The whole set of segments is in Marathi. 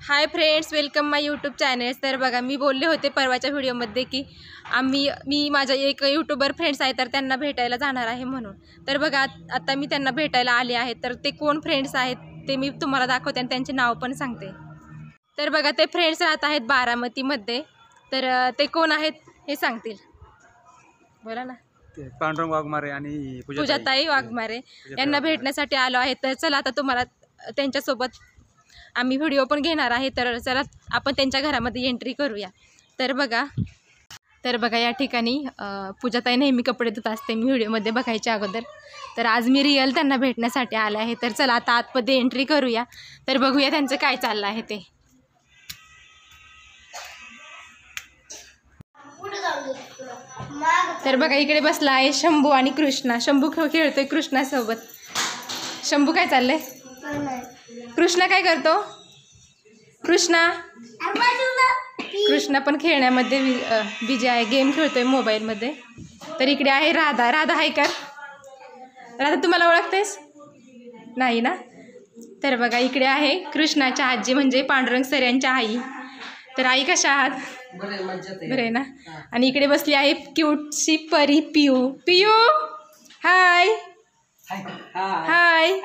हाय फ्रेंड्स, वेलकम माय यूट्यूब चॅनल। तर बघा, मी बोलले होते परवाच्या व्हिडिओमध्ये की मी माझ्या एक यूट्यूबर फ्रेंड्स आहे तर त्यांना भेटायला जाणार आहे म्हणून। तर बघा, आता मी त्यांना भेटायला आले आहे। तर ते कोण फ्रेंड्स आहेत ते मी तुम्हाला दाखवते आणि त्यांचे नाव पण सांगते। तर बघा, ते फ्रेंड्स राहत आहेत बारामतीमध्ये। तर ते कोण आहेत हे सांगतील, बोला ना। पांडुरंग वाघमारे आणि पूजाताई वाघमारे यांना भेटण्यासाठी आलो आहे। तर चला, आता तुम्हाला त्यांच्यासोबत आम्ही व्हिडिओ पण घेणार आहे। तर चला आपण त्यांच्या घरामध्ये एंट्री करूया। तर बघा या ठिकाणी पूजाताई नेहमी कपडे धुत असते मी व्हिडिओमध्ये बघायच्या अगोदर। तर आज मी रिअल त्यांना भेटण्यासाठी आले आहे। तर चला आता आतमध्ये एंट्री करूया, तर बघूया त्यांचं काय चाललं आहे ते। तर बघा, इकडे बसला आहे शंभू आणि कृष्णा। शंभू खेळतोय कृष्णासोबत। शंभू काय चाललंय? कृष्णा काय करतो? कृष्णा पण खेळण्यामध्ये बिजी आहे, गेम खेळतोय मोबाईलमध्ये। तर इकडे आहे राधा। राधा आहे का? राधा तुम्हाला ओळखतेस? नाही ना? तर बघा, इकडे आहे कृष्णाच्या आजी म्हणजे पांडुरंग सर यांच्या आई। तर आई कशा आहात? बरं आहे ना? आणि इकडे बसली आहे क्यूटशी परी पियू। पियू हाय हाय।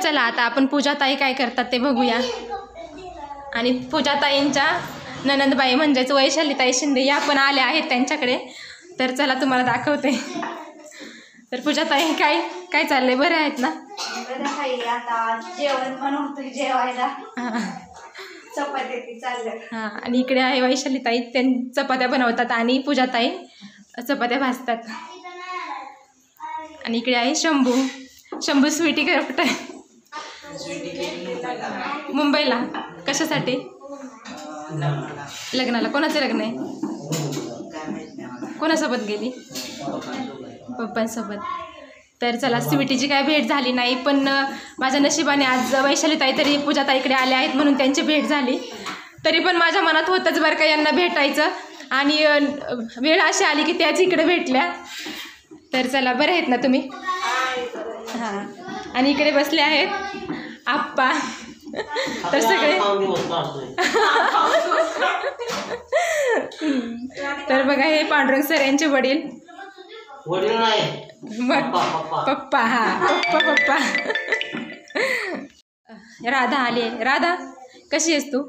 चला आता आपण पूजाताई काय करतात ते बघूया। आणि पूजाताईंच्या ननंदबाई म्हणजेच वैशालीताई शिंदे या पण आल्या आहेत त्यांच्याकडे। तर चला तुम्हाला दाखवते। तर पूजाताई काय चाललंय? बरं आहेत ना? आता जेवण बनवतोय, जेवायला चपाती चाललं। हां, आणि इकडे आहे वैशालीताई, त्या चपात्या बनवतात आणि पूजाताई चपात्या भाजतात। आणि इकडे आहे शंभू स्वीटी करत आहे मुंबईला। कशासाठी? लग्नाला। कोणाचं लग्न आहे? कोणासोबत गेली? पप्पांसोबत। तर चला, स्वीटीची काय भेट झाली नाही, पण माझ्या नशिबाने आज वैशालीताई तरी पूजाताईकडे आल्या आहेत म्हणून त्यांची भेट झाली। तरी पण माझ्या मनात होतंच बरं का यांना भेटायचं, आणि वेळ अशी आली की त्याच इकडे भेटल्या। तर चला, बरे आहेत ना तुम्ही? हां, आणि इकडे बसले आहेत आप्पा। तर सगळे तर बघा, हे पांडुरंग सर यांचे वडील। पप्पा। हा, पप्पा। राधा आली आहे। राधा कशी आहेस तू?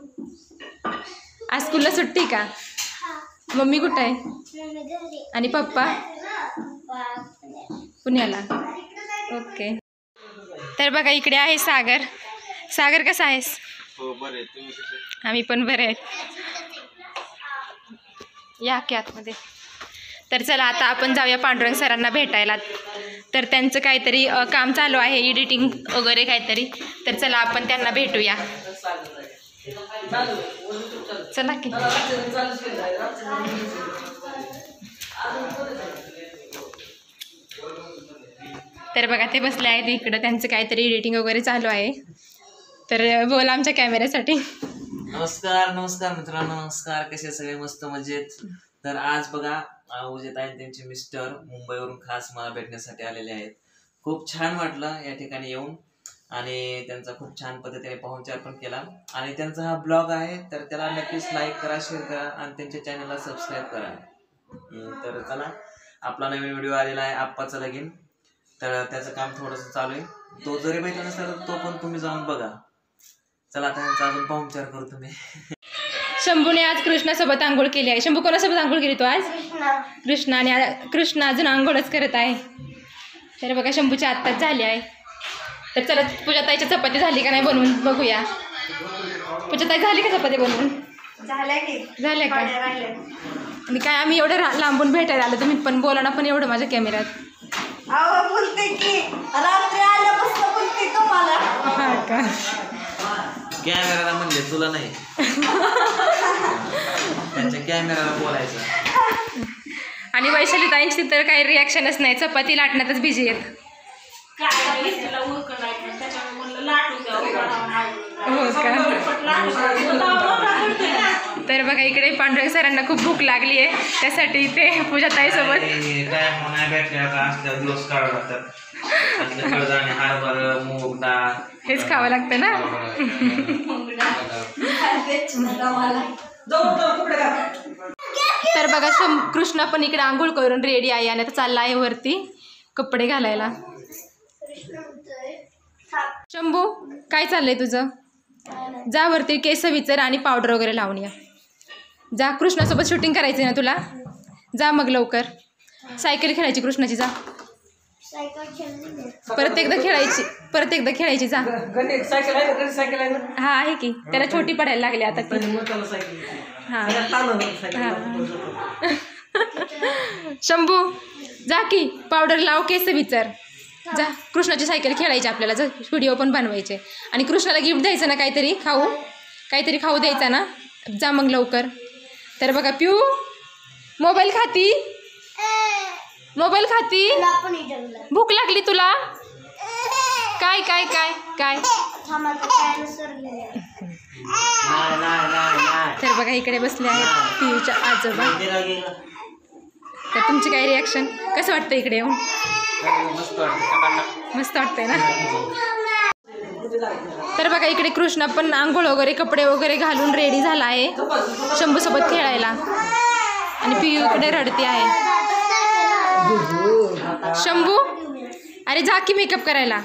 आज स्कूलला सुट्टी का? मम्मी कुठं आहे? आणि पप्पा? पुण्याला। ओके। तर बघा, इकडे आहे सागर। सागर कसा आहेस? हो, बरे। तुम्ही कसे? आम्ही पण बरे आहेत। या की आतमध्ये। तर चला आता आपण जाऊया पांडुरंग सरांना भेटायला। तर त्यांचं काहीतरी काम चालू आहे, एडिटिंग वगैरे काहीतरी। तर चला आपण त्यांना भेटूया। चला की। तर बघा, ते बसले आहेत इकडं, त्यांचं काहीतरी एडिटिंग वगैरे चालू आहे। तर बोला आमच्या कॅमेऱ्यासाठी। नमस्कार मित्रांनो, नमस्कार। कसे सगळे? मस्त मजेत। तर आज बघा, उजेताई त्यांचे मिस्टर मुंबईवरून खास मला भेटण्यासाठी आलेले आहेत। खूप छान वाटलं या ठिकाणी येऊन, आणि त्यांचा खूप छान पद्धतीने पाहुणचार पण केला। आणि त्यांचा हा ब्लॉग आहे, तर त्याला नक्कीच लाईक करा, शेअर करा आणि त्यांच्या चॅनलला सबस्क्राईब करा। तर चला, आपला नवीन व्हिडिओ आलेला आहे आप्पाचं लगीन। तर त्याचं काम थोडंसं चालू आहे, तो जरी भेटला नसेल तर तो पण तुम्ही जाऊन बघा। चला आता त्यांचा अजून पाहुणचार करू तुम्ही। शंभूने आज कृष्णासोबत आंघोळ केली आहे। शंभू कोणासोबत आंघोळ केली तू आज? कृष्णा। आणि कृष्णा अजून आंघोळच करत आहे। तर बघा, शंभूच्या आत्ताच झाली आहे। तर चला, पूजाताईच्या चपाती झाली का नाही बनवून बघूया। पूजाताई झाली का चपाती बनवून? झाल्या का? आणि काय, आम्ही एवढं लांबून भेटायला आलो, तुम्ही पण बोला ना पण एवढं माझ्या कॅमेऱ्यात। बोलते की रात्री आल्यापासून बोलते तुम्हाला। हा का? कॅमेराला म्हणले, तुला नाही। त्यांच्या कॅमेराला बोलायचं। आणि वैशालीताईंची तर काही रिॲक्शनच नाही, चपाती लाटण्यातच बिझी आहेत। हो का? तर बघा, इकडे पांडुरंग सरांना खूप भूक लागली आहे, त्यासाठी इथे पूजाताईसोबत दिवस काढावे लागतात। हरभरा, मूग, हेच खावं लागतं ना. तर बघा कृष्णा पण इकडे आंघोळ करून रेडी आहे आणि आता चालला आहे वरती कपडे घालायला. शंभू काय चाललंय तुझं? जा वरती केस विचार आणि पावडर वगैरे लावून या. जा, कृष्णासोबत शूटिंग करायची ना तुला. जा मग लवकर. सायकल खेळायची कृष्णाची. जा परत एकदा खेळायची. जा. हा आहे की, त्याला छोटी पडायला लागली आता ती. हा शंभू जा की, पावडर लाव, केस विचार. जा, कृष्णाची सायकल खेळायची आपल्याला. जा, व्हिडिओ पण बनवायचे आणि कृष्णाला गिफ्ट द्यायचं ना, काहीतरी खाऊ द्यायचा ना. जा मग लवकर. तर बघा पिऊ मोबाईल खाती. भूक लागली तुला? काय काय काय काय तर बघा इकडे बसले आहेत पिऊच्या आजोबा. तर तुमची काय रिॲक्शन? कसं वाटतं इकडे येऊन? मस्त वाटतंय ना. तर बघा इकडे कृष्णा पण आंघोळ वगैरे कपडे वगैरे घालून रेडी झाला आहे शंभूसोबत खेळायला आणि पियू इकडे रडते आहे. शंभू अरे जा की मेकअप करायला.